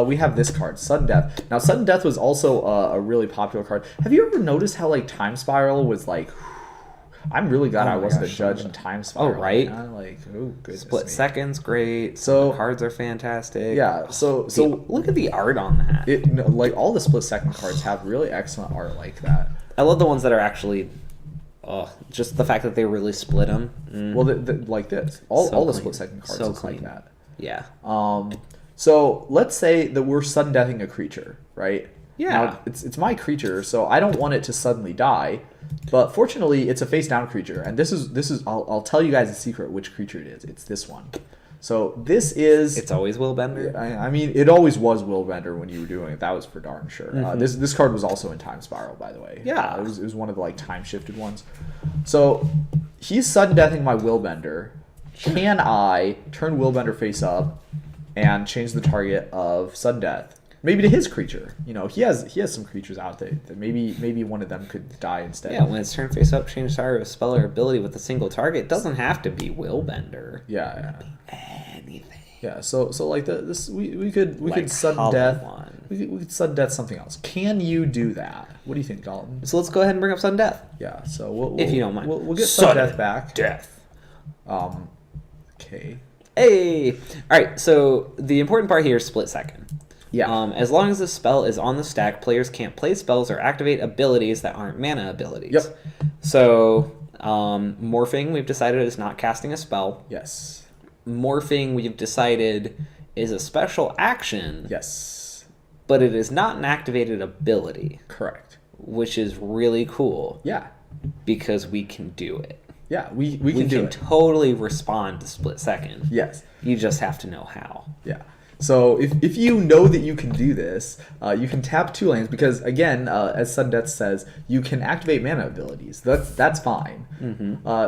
we have this card, Sudden Death. Now, Sudden Death was also a really popular card. Have you ever noticed how like Time Spiral was like? I'm really glad I wasn't a judge in Time Spiral. Oh, right. Like, oh goodness. Split me. Second's great. So the cards are fantastic. Yeah. So look at the art on that. Like all the Split Second cards have really excellent art like that. I love the ones that are actually, just the fact that they really split them. Well, like this, all the clean. Split Second cards So is clean. like that. Yeah. So let's say that we're sudden deathing a creature, right? Yeah. Now, it's my creature, so I don't want it to suddenly die. But fortunately, it's a face down creature, and this is I'll tell you guys a secret which creature it is. It's this one. So this is. It's always Willbender. I mean, it always was Willbender when you were doing it. That was for darn sure. This card was also in Time Spiral, by the way. Yeah. It was one of the like time shifted ones. So he's sudden deathing my Willbender. Can I turn Willbender face up and change the target of sudden death? Maybe to his creature. You know, he has some creatures out there that maybe one of them could die instead. Yeah, when it's turned face up, change target of spell or ability with a single target. It doesn't have to be Willbender. Yeah. Anything. Yeah. So like this we could Like sudden death. One. We could sudden death something else. Can you do that? What do you think, Dalton? So let's go ahead and bring up Sudden Death. Yeah. So we'll If you don't mind. we'll get sudden death back. Death. Okay. Hey. All right. So the important part here is Split Second. Yeah. As long as the spell is on the stack, players can't play spells or activate abilities that aren't mana abilities. Yep. So morphing, we've decided, is not casting a spell. Yes. Morphing, we've decided, is a special action. Yes. But it is not an activated ability, Correct. which is really cool Yeah. because we can do it. Yeah. We We can do can it. totally respond to Split Second. Yes. You just have to know how. Yeah. So if you know that you can do this, you can tap 2 lands because again, as Sudden Death says, you can activate mana abilities. That's fine.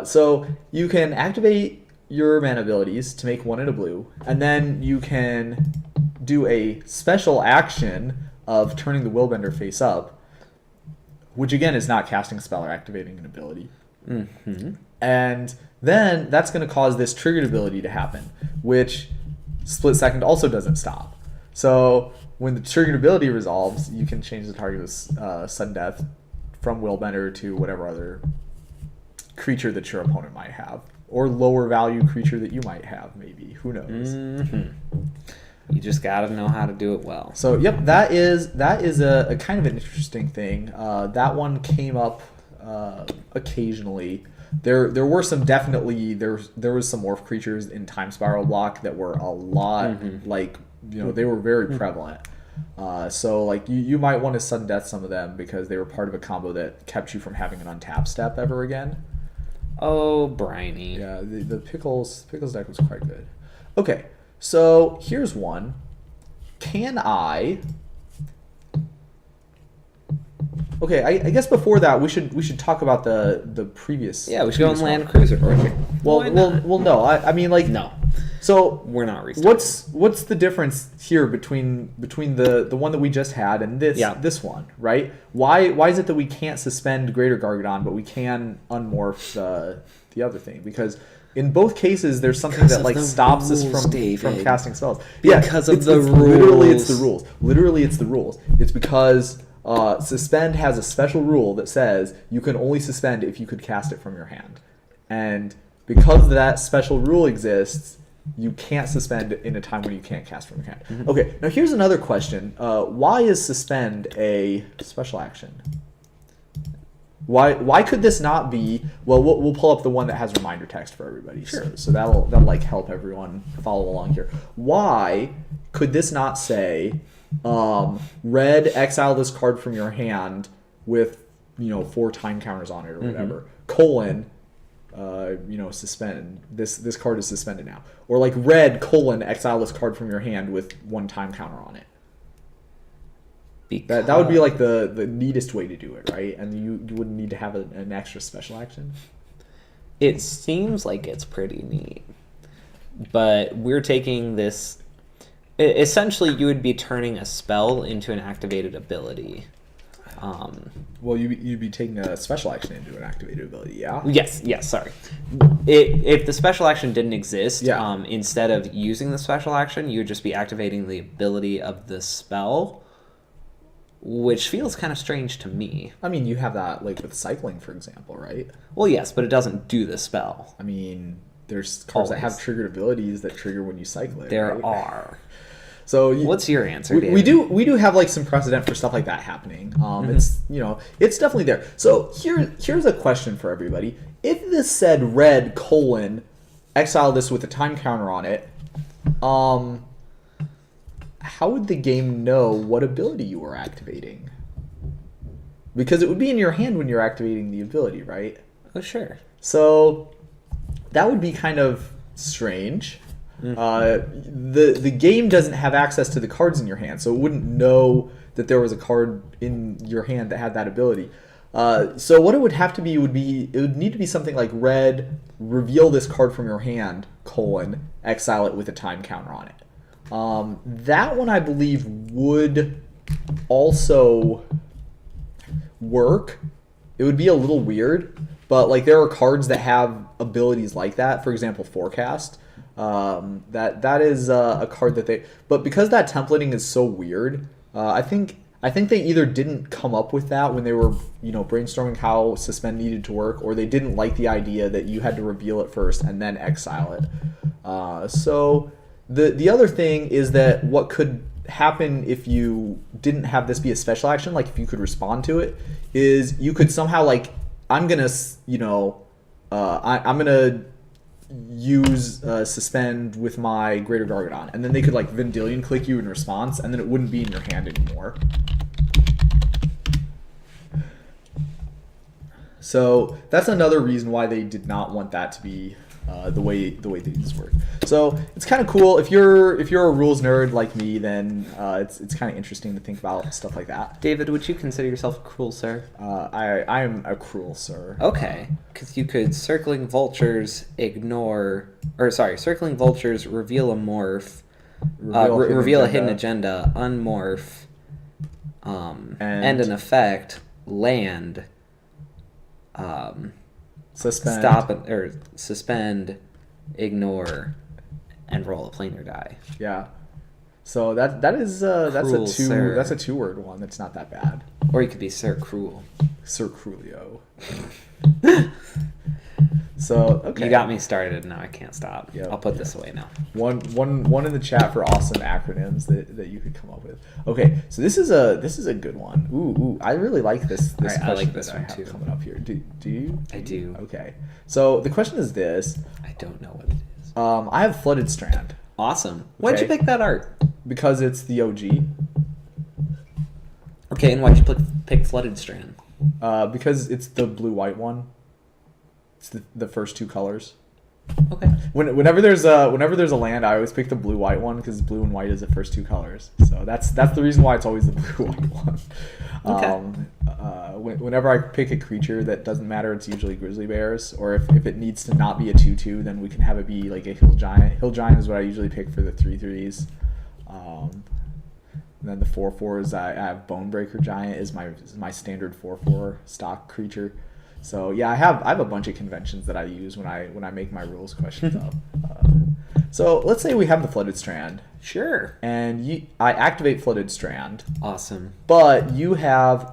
So you can activate your mana abilities to make 1 in a blue, and then you can do a special action of turning the Willbender face up, which again is not casting a spell or activating an ability. And then that's going to cause this triggered ability to happen, which Split Second also doesn't stop. So when the triggered ability resolves, you can change the target of sudden death from Willbender to whatever other creature that your opponent might have, or lower value creature that you might have. Maybe, who knows? You just gotta know how to do it well. So yep, that is a kind of an interesting thing. That one came up occasionally. There were some definitely there was some morph creatures in Time Spiral block that were a lot like they were very prevalent. So like you might want to sudden death some of them because they were part of a combo that kept you from having an untap step ever again. Oh, briny. Yeah, the pickles deck was quite good. Okay, so here's one. Can I? Okay, I guess before that we should talk about the previous. Yeah, we should go on previous Land one. Cruiser. Well, no. I mean, like, No, So we're not restarting. what's the difference here between the one that we just had and this one, right? Why is it that we can't suspend Greater Gargadon but we can unmorph the other thing? Because in both cases, there's something Because that of like the stops us rules, from David. casting spells. Because of the Literally, it's the rules. rules. Literally, it's the rules. It's because suspend has a special rule that says you can only suspend if you could cast it from your hand, and because that special rule exists, you can't suspend in a time when you can't cast from your hand. Mm-hmm. Okay, now here's another question. Why is suspend a special action? Why could this not be? Well, we'll pull up the one that has reminder text for everybody. Sure. So that'll like help everyone follow along here. Why could this not say red, exile this card from your hand with 4 time counters on it or whatever, colon suspend this card is suspended now, or like red, colon, exile this card from your hand with 1 time counter on it. That would be like the neatest way to do it, right? And you wouldn't need to have an extra special action. It seems like it's pretty neat, but we're taking this Essentially, you would be turning a spell into an activated ability. Well, you'd be taking a special action into an activated ability, yeah? Yes, sorry. If the special action didn't exist, Yeah. Instead of using the special action, you would just be activating the ability of the spell, which feels kind of strange to me. I mean, you have that, like, with cycling, for example, right? Well, yes, but it doesn't do the spell. I mean, there's cards that have Always. triggered abilities that trigger when you cycle it, There right? are. So What's your answer, we David? do have like some precedent for stuff like that happening. It's it's definitely there. So here's a question for everybody. If this said red : exile this with a time counter on it, how would the game know what ability you were activating? Because it would be in your hand when you're activating the ability, right? Oh, sure. So that would be kind of strange. The game doesn't have access to the cards in your hand, so it wouldn't know that there was a card in your hand that had that ability. So what it would have to be it would need to be something like red, reveal this card from your hand, : exile it with a time counter on it. That one I believe would also work. It would be a little weird, but like there are cards that have abilities like that. For example, Forecast. That is a card that but because that templating is so weird, I think they either didn't come up with that when they were brainstorming how suspend needed to work, or they didn't like the idea that you had to reveal it first and then exile it. So the other thing is that what could happen if you didn't have this be a special action, like if you could respond to it, is you could somehow like I'm gonna use suspend with my Greater Gargadon, and then they could like Vendilion click you in response, and then it wouldn't be in your hand anymore. So that's another reason why they did not want that to be the way these work. So it's kind of cool if you're a rules nerd like me, then it's kind of interesting to think about stuff like that. David, would you consider yourself a cruel sir? I am a cruel sir. Okay, because you could circling vultures, reveal a morph, reveal a hidden agenda, unmorph, and an effect, land, suspend, ignore, and roll a planar die. Yeah. So that's Cruel sir. a 2-word one. That's not that bad. Or you could be Sir Cruel. Sir Crulio. So okay. You got me started, and now I can't stop. Yep, I'll put this away now. One in the chat for awesome acronyms that you could come up with. Okay, so this is a good one. Ooh, I really like this Right, I like question this that one I have too. coming up here. Do you? I do. Okay. So the question is this. I don't know what it is. I have Flooded Strand Awesome. Why'd you Okay. pick that art? because it's the OG. Okay, and why'd you pick Flooded Strand? Because it's the blue-white one. It's the first two colors. Okay. Whenever there's a land, I always pick the blue-white one because blue and white is the first two colors. So that's the reason why it's always the blue-white one. Okay. Whenever I pick a creature that doesn't matter, it's usually grizzly bears. Or if it needs to not be a 2/2, then we can have it be like a hill giant. Hill giant is what I usually pick for the 3/3s. And then the 4/4s, I have Bonebreaker Giant is my standard 4/4 stock creature. So yeah, I have a bunch of conventions that I use when I make my rules questions up. So let's say we have the Flooded Strand, Sure. and I activate Flooded Strand, Awesome. but you have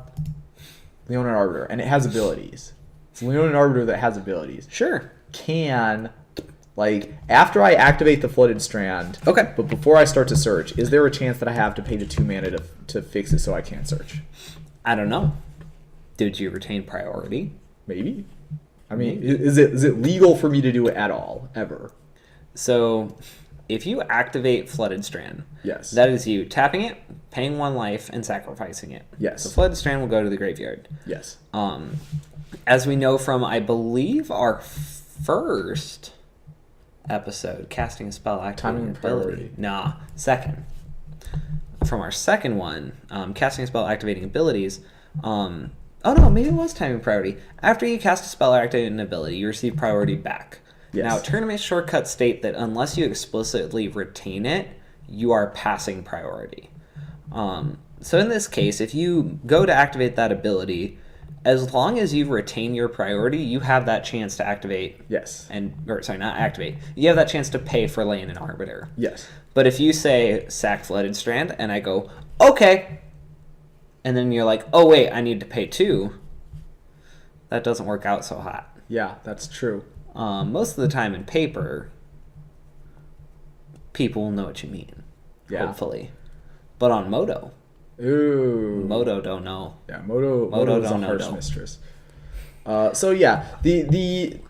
Leonin Arbiter, and it has abilities. It's Leonin Arbiter that has abilities. Sure. After I activate the Flooded Strand, Okay. but before I start to search, is there a chance that I have to pay the 2 mana to fix it so I can't search? I don't know. Did you retain priority? Maybe. I mean, is it legal for me to do it at all, ever? So, if you activate Flooded Strand, Yes. that is you tapping it, paying 1 life, and sacrificing it. Yes. So Flooded Strand will go to the graveyard. Yes. As we know from, I believe, our first episode, casting a spell, activating Timing an and ability. priority. Nah, second. From our second one, casting a spell, activating abilities. Oh no, maybe it was timing priority. After you cast a spell or activate an ability, you receive priority back. Yes. Now, tournament shortcuts state that unless you explicitly retain it, you are passing priority. So in this case, if you go to activate that ability, as long as you retain your priority, you have that chance to activate. Yes. Not activate. You have that chance to pay for Lane and Arbiter. Yes. But if you say sack Flooded Strand and I go, okay, and then you're like, oh wait, I need to pay 2, that doesn't work out so hot. Yeah, that's true. Most of the time in paper, people will know what you mean. Yeah. Hopefully. But on Moto, Ooh. Moto don't know. Yeah, Moto is a don't know, harsh though. mistress. So yeah, the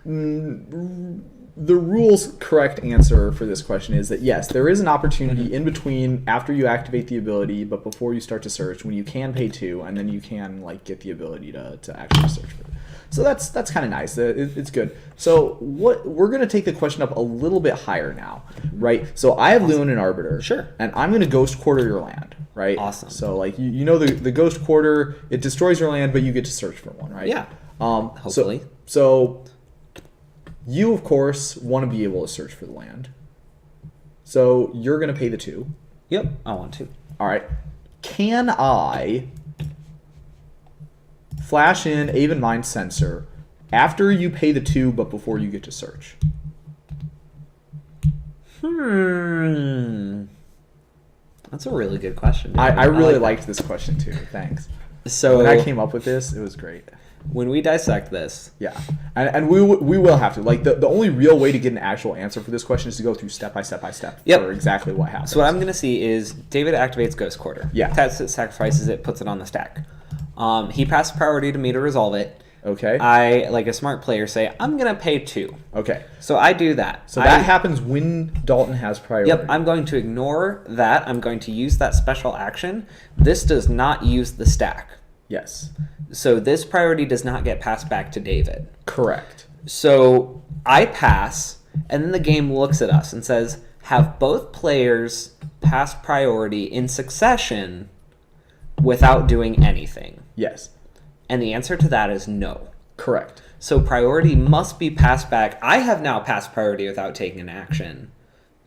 rules correct answer for this question is that yes, there is an opportunity in between after you activate the ability, but before you start to search, when you can pay 2, and then you can like get the ability to actually search for it. So that's kind of nice. It's good. So what we're gonna take the question up a little bit higher now, right? So I have Leonin Arbiter, Sure. and I'm gonna Ghost Quarter your land, right? Awesome. So like you know the Ghost Quarter, it destroys your land, but you get to search for one, right? Yeah. Hopefully. So you of course want to be able to search for the land. So you're gonna pay the 2. Yep, I want to. All right. Can I flash in Aven Mind Sensor after you pay the 2, but before you get to search? That's a really good question. I really like liked this question too. Thanks. that. So When I came up with this, it was great. when we dissect this, Yeah, and we will have to like the only real way to get an actual answer for this question is to go through step by step Yep. for exactly what happens. so what I'm going to see is David activates Ghost Quarter. Yeah. Taps it, sacrifices it, puts it on the stack. He passed priority to me to resolve it. Okay. I, like a smart player, say, I'm going to pay 2. Okay. So I do that. So that happens when Dalton has priority. Yep, I'm going to ignore that. I'm going to use that special action. This does not use the stack. Yes. So this priority does not get passed back to David. Correct. So I pass, and then the game looks at us and says, have both players pass priority in succession without doing anything? Yes. And the answer to that is no. Correct. So priority must be passed back. I have now passed priority without taking an action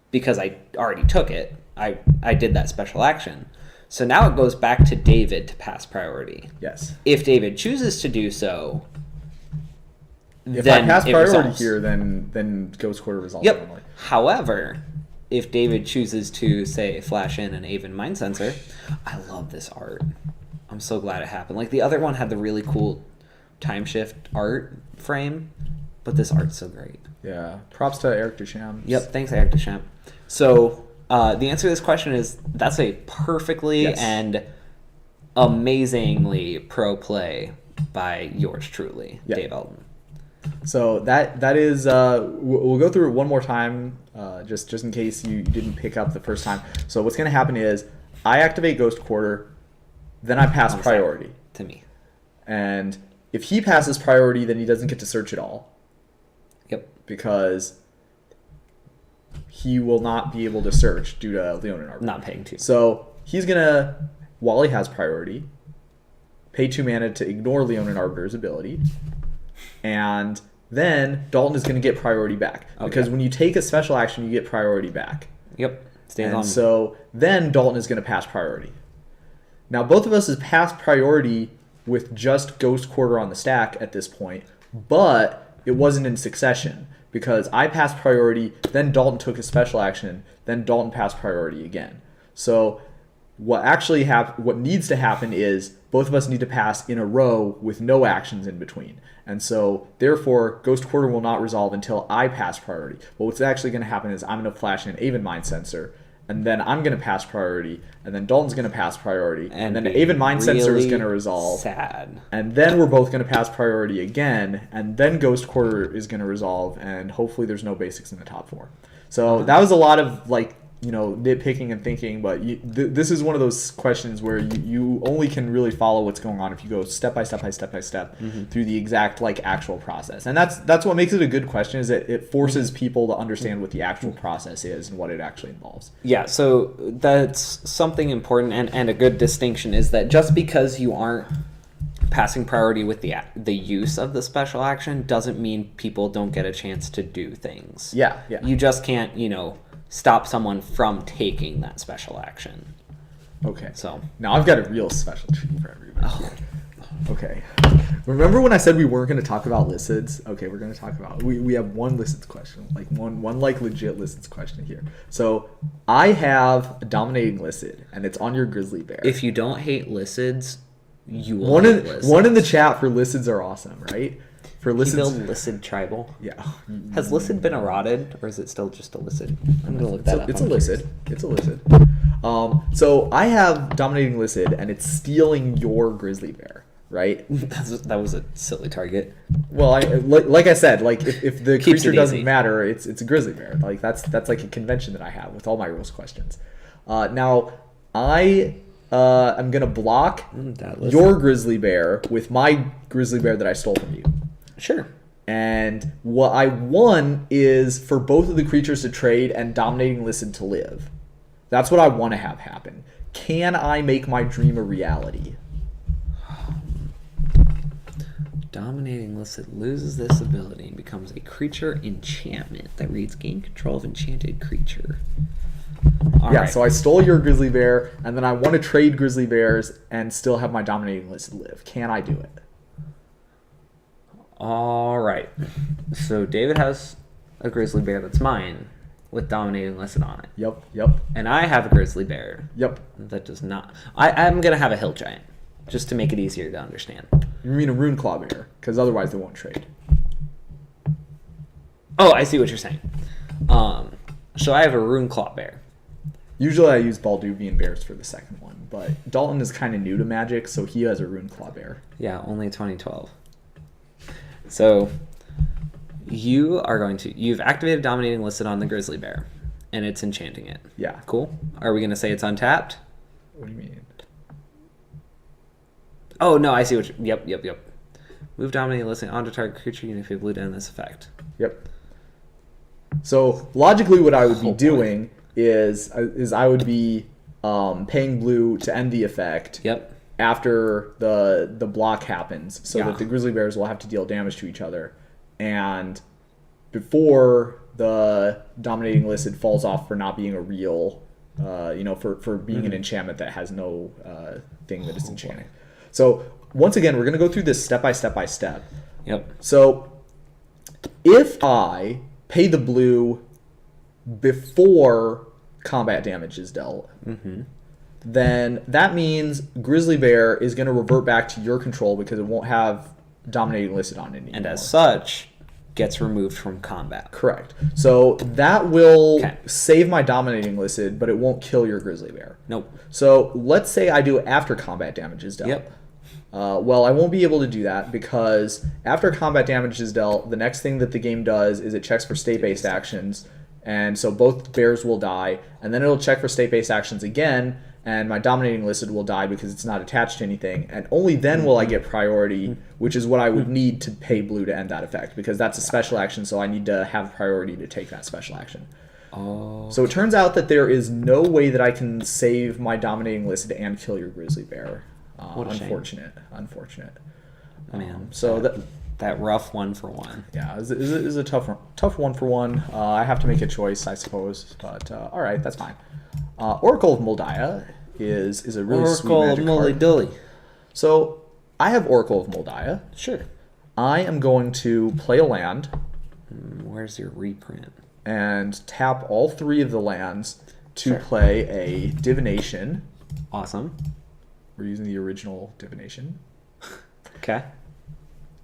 because I already took it. I did that special action. So now it goes back to David to pass priority. Yes. If David chooses to do so, If then I pass it priority resolves. here, then Ghost Quarter resolves Yep. normally. However, if David chooses to, say, flash in an Aven Mind Sensor, I love this art. I'm so glad it happened. Like, the other one had the really cool time shift art frame, but this art's so great. Yeah. Props to Eric Duchamp. Yep, thanks, Eric Deschamps. So, the answer to this question is that's a perfectly Yes. and amazingly pro play by yours truly, Yep. Dave Elton. So that is we'll go through it one more time, just in case you didn't pick up the first time. So what's going to happen is I activate Ghost Quarter, then I pass On the priority, To me. and if he passes priority, then he doesn't get to search at all Yep. because he will not be able to search due to Leonin Arbiter. Not paying 2. So he's gonna, while he has priority, pay 2 mana to ignore Leonin Arbiter's ability, and then Dalton is gonna get priority back because when you take a special action, you get priority back. Yep. Stays And on. so then Dalton is gonna pass priority. Now both of us has passed priority with just Ghost Quarter on the stack at this point, but it wasn't in succession because I passed priority, then Dalton took a special action, then Dalton passed priority again. So what needs to happen is both of us need to pass in a row with no actions in between. And so therefore Ghost Quarter will not resolve until I pass priority. But what's actually going to happen is I'm going to flash in Aven Mind Sensor, and then I'm going to pass priority, and then Dalton's going to pass priority, and then be Aven Mind Sensor is really going to resolve. Sad. And then we're both going to pass priority again, and then Ghost Quarter is going to resolve, and hopefully there's no basics in the top 4. So that was a lot of nitpicking and thinking, but this is one of those questions where you only can really follow what's going on if you go step by step through the exact actual process. And that's what makes it a good question, is that it forces people to understand what the actual process is and what it actually involves. Yeah, so that's something important and a good distinction is that just because you aren't passing priority with the use of the special action doesn't mean people don't get a chance to do things. Yeah. You just can't, stop someone from taking that special action. Okay. So Now I've got a real special treat for everybody. Oh. Okay. Remember when I said we weren't going to talk about Lycids? Okay, we're going to talk about we have one Lycids question, like one like legit Lycids question here. So I have a dominating Lycid, and it's on your Grizzly Bear. if you don't hate Lycids, you will one hate in Lycids. one in the chat for Lycids are awesome, right? For Can you build Lycids, Lycid tribal? yeah. Has Lycid been eroded, or is it still just a Lycid? I'm gonna look that up. It's a I'm curious. Lycid. It's a Lycid. So I have dominating Lycid, and it's stealing your Grizzly Bear, right? That was a silly target. Well, like I said, like if the Keeps creature it doesn't easy. matter, it's a Grizzly Bear. Like that's like a convention that I have with all my rules questions. Now I am gonna block That Lycid. your Grizzly Bear with my Grizzly Bear that I stole from you. Sure. And what I won is for both of the creatures to trade and dominating Lycid to live. That's what I want to have happen. Can I make my dream a reality? Dominating Lycid loses this ability and becomes a creature enchantment that reads gain control of enchanted creature. All Yeah, right. so I stole your Grizzly Bear, and then I want to trade Grizzly Bears and still have my dominating Lycid live. Can I do it? All right. So David has a grizzly bear that's mine with dominating Lycid on it. Yep. And I have a grizzly bear Yep. that does not. I'm going to have a hill giant just to make it easier to understand. You mean a Rune Claw Bear, because otherwise they won't trade. Oh, I see what you're saying. So I have a rune claw bear. Usually I use Balduvian Bears for the second one, but Dalton is kind of new to Magic, so he has a Rune Claw Bear. Yeah, only 2012. So you've activated dominating Lycid on the grizzly bear, and it's enchanting it. Yeah. Cool. Are we going to say it's untapped? What do you mean? Oh, no, I see what you... Yep. Move dominating Lycid onto target creature unit if you blue down this effect. Yep. So logically, what I would Oh, be boy. doing is I would be paying blue to end the effect Yep. after the block happens, so Yeah. that the Grizzly Bears will have to deal damage to each other, and before the dominating Lycid falls off for not being a real, for being an enchantment that has no thing that is enchanting. So once again, we're gonna go through this step by step. Yep. So if I pay the blue before combat damage is dealt, then that means Grizzly Bear is going to revert back to your control because it won't have dominating Lycid on it anymore. And as such, gets removed from combat. Correct. So that will Okay. save my dominating Lycid, but it won't kill your Grizzly Bear. Nope. So let's say I do it after combat damage is dealt. Yep. Well, I won't be able to do that because after combat damage is dealt, the next thing that the game does is it checks for state-based actions, and so both bears will die, and then it'll check for state-based actions again, and my dominating Lycid will die because it's not attached to anything, and only then will I get priority, which is what I would need to pay blue to end that effect, because that's a special action, so I need to have priority to take that special action. Oh. So it turns out that there is no way that I can save my dominating Lycid and kill your Grizzly Bear. What a shame. Unfortunate. Man. So that rough 1-for-1. yeah, is a tough one for one. I have to make a choice, I suppose, but all right, that's fine. Oracle of Moldiah is a really sweet Oracle magic Molly card. Dilly. So I have Oracle of Moldiah. Sure. I am going to play a land Where's your reprint? and tap all three of the lands to Sure. play a divination. Awesome. We're using the original divination. Okay.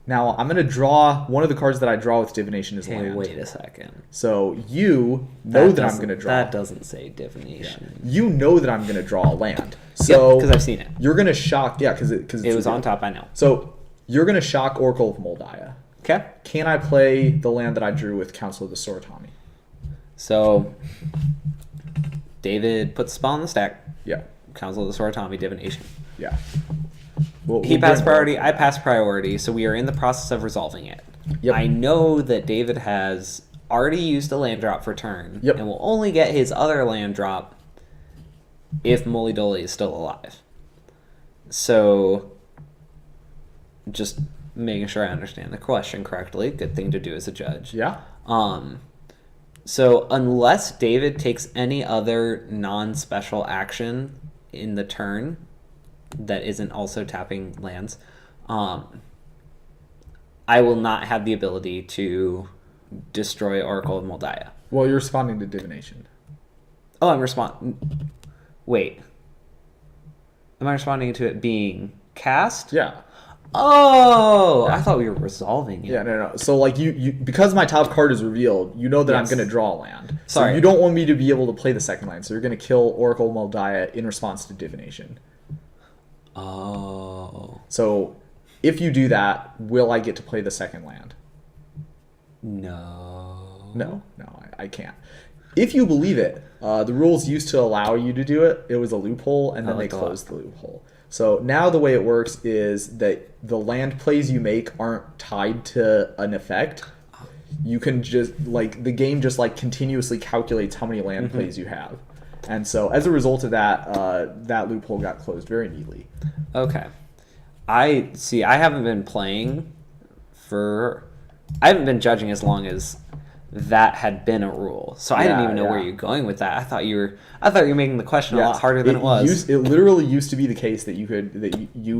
Now I'm going to draw one of the cards that I draw with divination is Hey, land. wait a second. So you know that I'm doesn't- going to draw. That doesn't say divination. You know that I'm going to draw a land. So because I've seen it. you're going to shock, yeah, because It was on top, I know. So you're going to shock Oracle of Moldiah. Okay. Can I play the land that I drew with Council of the Soratami? So, David puts the spell on the stack. Yeah, Council of the Soratami, divination. yeah. We'll He bring passed it priority. up. I passed priority, so we are in the process of resolving it. Yep. I know that David has already used a land drop for turn, Yep. and will only get his other land drop if Molly Dolly is still alive. So, just making sure I understand the question correctly. Good thing to do as a judge. Yeah. So unless David takes any other non-special action in the turn that isn't also tapping lands, I will not have the ability to destroy Oracle of Moldiah. Well, you're responding to divination. Oh, I'm responding. Wait. Am I responding to it being cast? Yeah. Oh, Yeah. I thought we were resolving it. Yeah, no. So like you because my top card is revealed, you know that I'm Yes. going to draw a land. Sorry. So you don't want me to be able to play the second land. So you're going to kill Oracle of Moldiah in response to divination. Oh. So if you do that, will I get to play the second land? No. No, I can't. If you believe it, the rules used to allow you to do it. It was a loophole, and then they like that a lot. closed the loophole. So now the way it works is that the land plays you make aren't tied to an effect. You can just like the game just like continuously calculates how many land plays you have, and so as a result of that, that loophole got closed very neatly. Okay. I haven't been playing I haven't been judging as long as that had been a rule. So I didn't Yeah, even know where yeah. you're going with that. I thought you were making the question a lot harder than it was. It literally used to be the case that you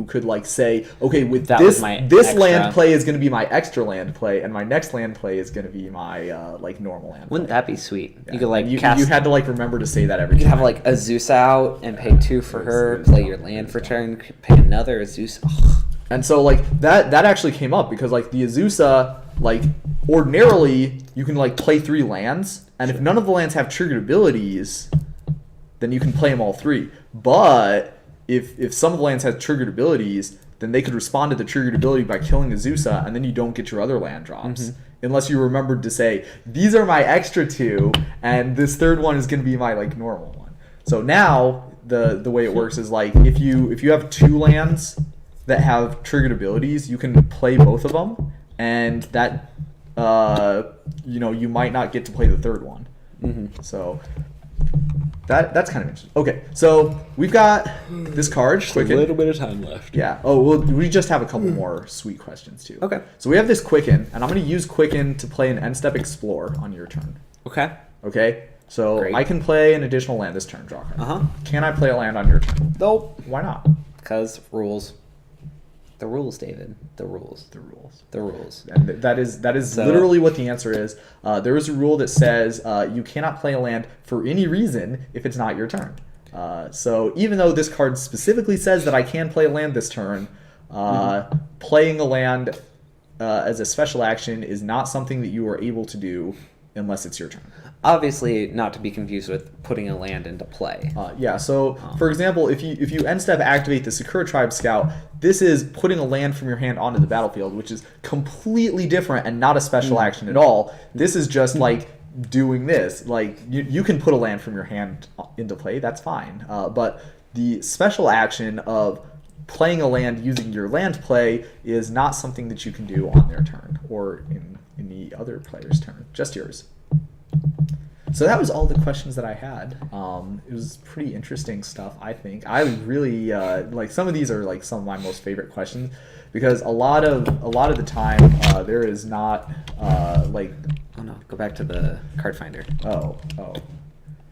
could like say, okay, with That was this my this extra. land play is going to be my extra land play, and my next land play is going to be my like normal land. Wouldn't play. that be sweet? Yeah. You could like you cast. had to like remember to say that every You could time. have like Azusa out and pay 2 for It her. was Play dumb. your It land was for dumb. turn. Pay another Azusa. Ugh. And so like that actually came up because like the Azusa, like ordinarily you can like play 3 lands, and if none of the lands have triggered abilities, then you can play them all 3. But if some of the lands have triggered abilities, then they could respond to the triggered ability by killing Azusa, and then you don't get your other land drops. Unless you remembered to say, these are my extra 2, and this third one is gonna be my like normal one. So now the way it works is like if you have 2 lands that have triggered abilities, you can play both of them, and that you might not get to play the third one. So that's kind of interesting. Okay, so we've got this card, Quicken. bit of time left. Yeah. Oh, well, we just have a couple more sweet questions too. Okay. So we have this Quicken, and I'm going to use Quicken to play an end step Explore on your turn. Okay. Okay. So Great. I can play an additional land this turn. Draw a card. Uh-huh. Can I play a land on your turn? Nope. Why not? Because rules. The rules, David. The rules. The rules. The rules. And that is So- literally what the answer is. There is a rule that says you cannot play a land for any reason if it's not your turn. So even though this card specifically says that I can play a land this turn, playing a land as a special action is not something that you are able to do unless it's your turn. Obviously, not to be confused with putting a land into play. Yeah, so for example, if you end step activate the Sakura Tribe Scout, this is putting a land from your hand onto the battlefield, which is completely different and not a special action at all. This is just like doing this. Like you can put a land from your hand into play, that's fine. But the special action of playing a land using your land play is not something that you can do on their turn or in the other player's turn, just yours. So that was all the questions that I had. It was pretty interesting stuff, I think. I really like some of these are like some of my most favorite questions because a lot of the time there is not like Oh no, go back to the card finder. oh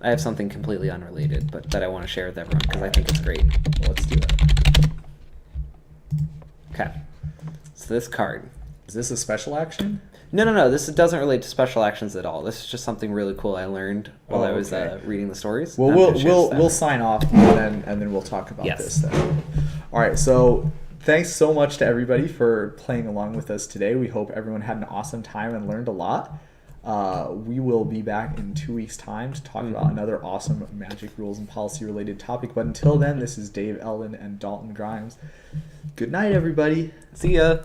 I have something completely unrelated, but that I want to share with everyone because I think it's great. well, let's do that. Okay. So this card. Is this a special action? No. This doesn't relate to special actions at all. This is just something really cool I learned while I was okay. reading the stories. Well, I'm we'll gonna share we'll, this we'll then. sign off and then we'll talk about Yes. this. Then. All right. So thanks so much to everybody for playing along with us today. We hope everyone had an awesome time and learned a lot. We will be back in 2 weeks' time to talk about another awesome Magic rules and policy related topic. But until then, this is Dave Eldon and Dalton Grimes. Good night, everybody. See ya.